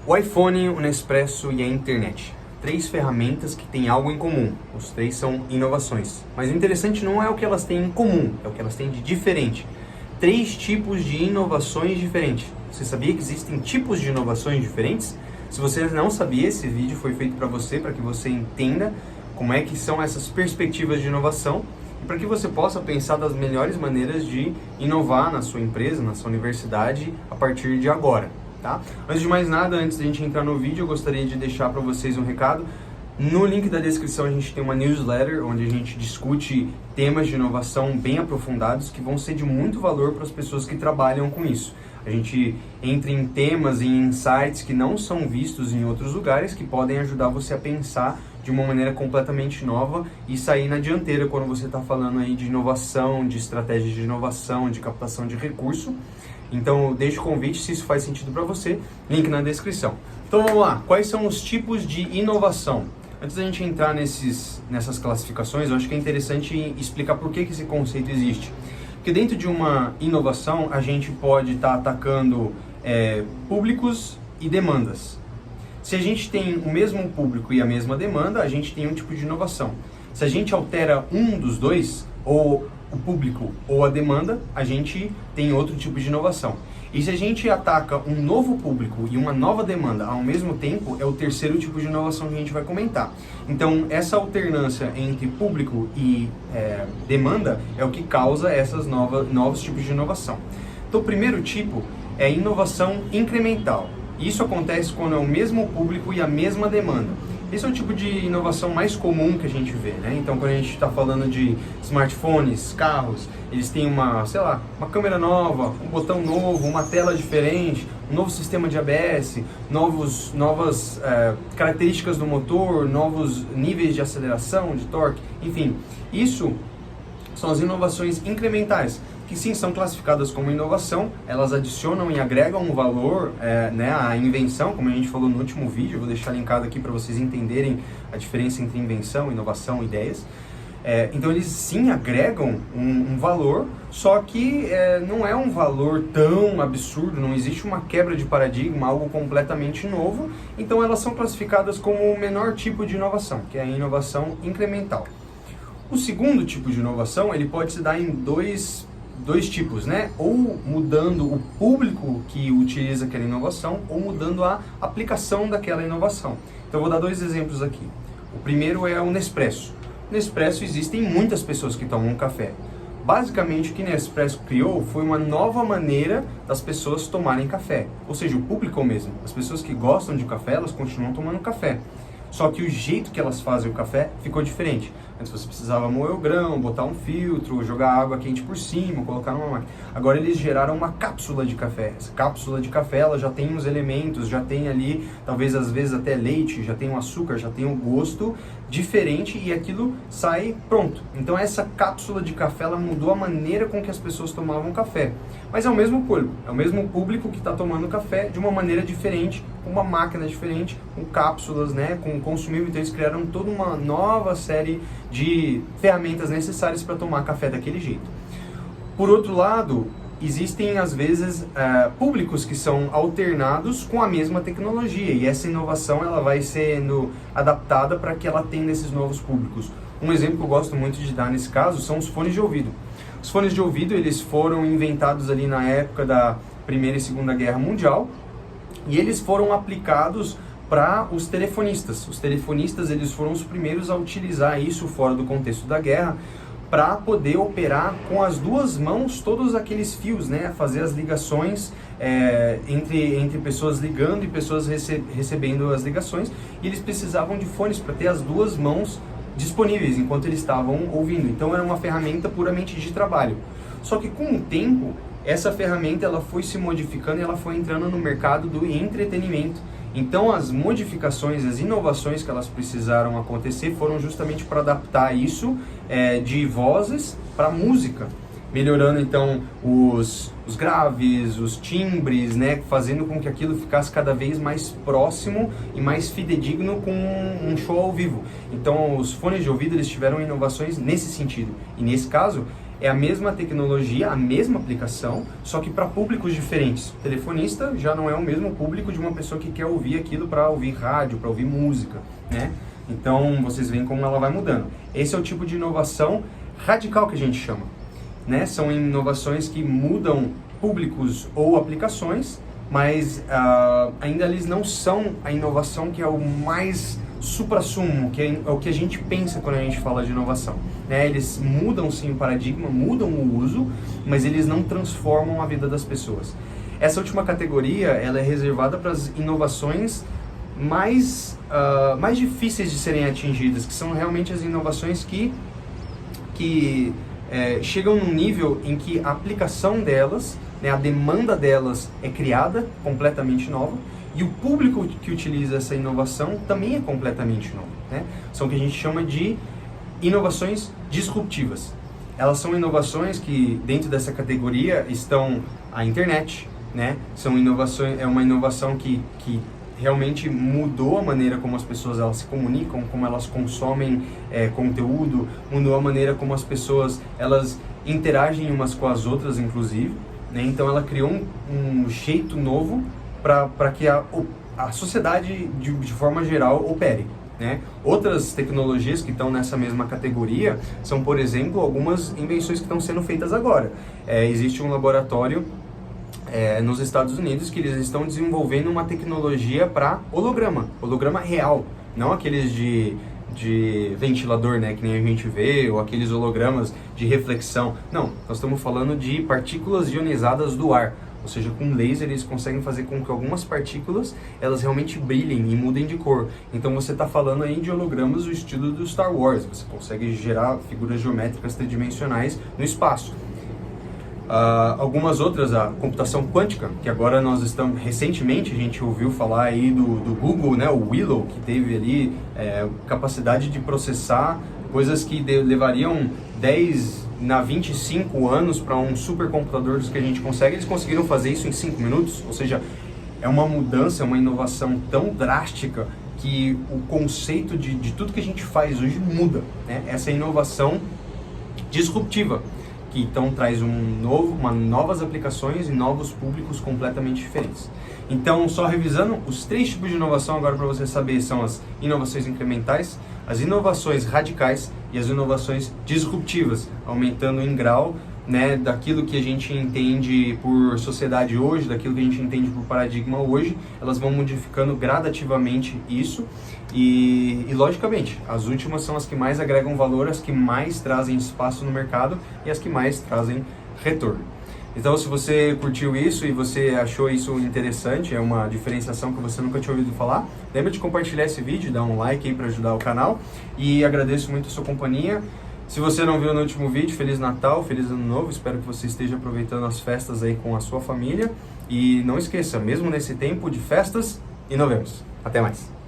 O iPhone, o Nespresso e a internet. 3 ferramentas que têm algo em comum. Os 3 são inovações. Mas o interessante não é o que elas têm em comum, é o que elas têm de diferente. 3 tipos de inovações diferentes. Você sabia que existem tipos de inovações diferentes? Se você não sabia, esse vídeo foi feito para que você entenda como é que são essas perspectivas de inovação e para que você possa pensar das melhores maneiras de inovar na sua empresa, na sua universidade, a partir de agora. Tá? Antes de mais nada, antes de a gente entrar no vídeo, eu gostaria de deixar para vocês um recado. No link da descrição a gente tem uma newsletter onde a gente discute temas de inovação bem aprofundados que vão ser de muito valor para as pessoas que trabalham com isso. A gente entra em temas e em insights que não são vistos em outros lugares, que podem ajudar você a pensar de uma maneira completamente nova e sair na dianteira quando você está falando aí de inovação, de estratégias de inovação, de captação de recurso. Então, deixe o convite se isso faz sentido para você, link na descrição. Então, vamos lá. Quais são os tipos de inovação? Antes da gente entrar nessas classificações, eu acho que é interessante explicar por que esse conceito existe. Porque dentro de uma inovação, a gente pode estar atacando públicos e demandas. Se a gente tem o mesmo público e a mesma demanda, a gente tem um tipo de inovação. Se a gente altera um dos dois, ou o público ou a demanda, a gente tem outro tipo de inovação. E se a gente ataca um novo público e uma nova demanda ao mesmo tempo, é o terceiro tipo de inovação que a gente vai comentar. Então, essa alternância entre público e demanda é o que causa esses novos tipos de inovação. Então, o primeiro tipo é inovação incremental. Isso acontece quando é o mesmo público e a mesma demanda. Esse é o tipo de inovação mais comum que a gente vê, né? Então, quando a gente está falando de smartphones, carros, eles têm uma câmera nova, um botão novo, uma tela diferente, um novo sistema de ABS, novas características do motor, novos níveis de aceleração, de torque, enfim. Isso são as inovações incrementais, que sim, são classificadas como inovação, elas adicionam e agregam um valor à invenção, como a gente falou no último vídeo, eu vou deixar linkado aqui para vocês entenderem a diferença entre invenção, inovação, ideias. Então eles sim agregam um valor, só que não é um valor tão absurdo, não existe uma quebra de paradigma, algo completamente novo, então elas são classificadas como o menor tipo de inovação, que é a inovação incremental. O segundo tipo de inovação, ele pode se dar em dois tipos, né? Ou mudando o público que utiliza aquela inovação, ou mudando a aplicação daquela inovação. Então eu vou dar 2 exemplos aqui. O primeiro é o Nespresso. No Nespresso existem muitas pessoas que tomam café. Basicamente o que o Nespresso criou foi uma nova maneira das pessoas tomarem café. Ou seja, o público mesmo. As pessoas que gostam de café, elas continuam tomando café. Só que o jeito que elas fazem o café ficou diferente. Antes você precisava moer o grão, botar um filtro, jogar água quente por cima, colocar numa máquina. Agora eles geraram uma cápsula de café. Essa cápsula de café, ela já tem os elementos, já tem ali, talvez às vezes até leite, já tem o açúcar, já tem o gosto diferente e aquilo sai pronto. Então essa cápsula de café, ela mudou a maneira com que as pessoas tomavam café. Mas é o mesmo público, é o mesmo público que está tomando café de uma maneira diferente, com uma máquina diferente, com cápsulas, né, com consumível. Então eles criaram toda uma nova série de ferramentas necessárias para tomar café daquele jeito. Por outro lado, existem às vezes públicos que são alternados com a mesma tecnologia e essa inovação ela vai sendo adaptada para que ela atenda esses novos públicos. Um exemplo que eu gosto muito de dar nesse caso são os fones de ouvido. Os fones de ouvido, eles foram inventados ali na época da Primeira e Segunda Guerra Mundial e eles foram aplicados para os telefonistas. Os telefonistas, eles foram os primeiros a utilizar isso fora do contexto da guerra para poder operar com as 2 mãos todos aqueles fios, né? Fazer as ligações entre pessoas ligando e pessoas recebendo as ligações. E eles precisavam de fones para ter as 2 mãos disponíveis enquanto eles estavam ouvindo. Então era uma ferramenta puramente de trabalho. Só que com o tempo, essa ferramenta ela foi se modificando e ela foi entrando no mercado do entretenimento. Então as modificações, as inovações que elas precisaram acontecer foram justamente para adaptar isso de vozes para música, melhorando então os graves, os timbres, né, fazendo com que aquilo ficasse cada vez mais próximo e mais fidedigno com um show ao vivo. Então os fones de ouvido eles tiveram inovações nesse sentido e nesse caso é a mesma tecnologia, a mesma aplicação, só que para públicos diferentes. O telefonista já não é o mesmo público de uma pessoa que quer ouvir aquilo para ouvir rádio, para ouvir música, né? Então, vocês veem como ela vai mudando. Esse é o tipo de inovação radical que a gente chama, né? São inovações que mudam públicos ou aplicações, mas ainda eles não são a inovação que é o mais suprassumo, que é o que a gente pensa quando a gente fala de inovação, né? Eles mudam sim o paradigma, mudam o uso, mas eles não transformam a vida das pessoas. Essa última categoria, ela é reservada para as inovações mais difíceis de serem atingidas, que são realmente as inovações que chegam num nível em que a aplicação delas, né, a demanda delas é criada completamente nova, e o público que utiliza essa inovação também é completamente novo, né? São o que a gente chama de inovações disruptivas. Elas são inovações que dentro dessa categoria estão a internet, né? É uma inovação que realmente mudou a maneira como as pessoas elas se comunicam, como elas consomem conteúdo, mudou a maneira como as pessoas elas interagem umas com as outras, inclusive, né? Então ela criou um jeito novo para que a sociedade, de forma geral, opere, né? Outras tecnologias que estão nessa mesma categoria são, por exemplo, algumas invenções que estão sendo feitas agora. Existe um laboratório nos Estados Unidos que eles estão desenvolvendo uma tecnologia para holograma real, não aqueles de ventilador, né, que nem a gente vê, ou aqueles hologramas de reflexão. Não, nós estamos falando de partículas ionizadas do ar. Ou seja, com laser eles conseguem fazer com que algumas partículas elas realmente brilhem e mudem de cor. Então você está falando aí de hologramas do estilo do Star Wars. Você consegue gerar figuras geométricas tridimensionais no espaço. Algumas outras, a computação quântica, que agora recentemente a gente ouviu falar aí do Google, né, o Willow, que teve ali capacidade de processar coisas que levariam 25 anos para um supercomputador dos que a gente consegue. Eles conseguiram fazer isso em 5 minutos, ou seja, é uma mudança, uma inovação tão drástica que o conceito de tudo que a gente faz hoje muda, né? Essa inovação disruptiva, que então traz novas aplicações e novos públicos completamente diferentes. Então, só revisando, os 3 tipos de inovação agora para você saber são as inovações incrementais, as inovações radicais e as inovações disruptivas, aumentando em grau, né, daquilo que a gente entende por sociedade hoje, daquilo que a gente entende por paradigma hoje. Elas vão modificando gradativamente isso e logicamente, as últimas são as que mais agregam valor, as que mais trazem espaço no mercado e as que mais trazem retorno. Então, se você curtiu isso e você achou isso interessante, é uma diferenciação que você nunca tinha ouvido falar, lembra de compartilhar esse vídeo, dar um like aí para ajudar o canal, e agradeço muito a sua companhia. Se você não viu no último vídeo, Feliz Natal, Feliz Ano Novo, espero que você esteja aproveitando as festas aí com a sua família, e não esqueça, mesmo nesse tempo de festas, inovemos. Até mais!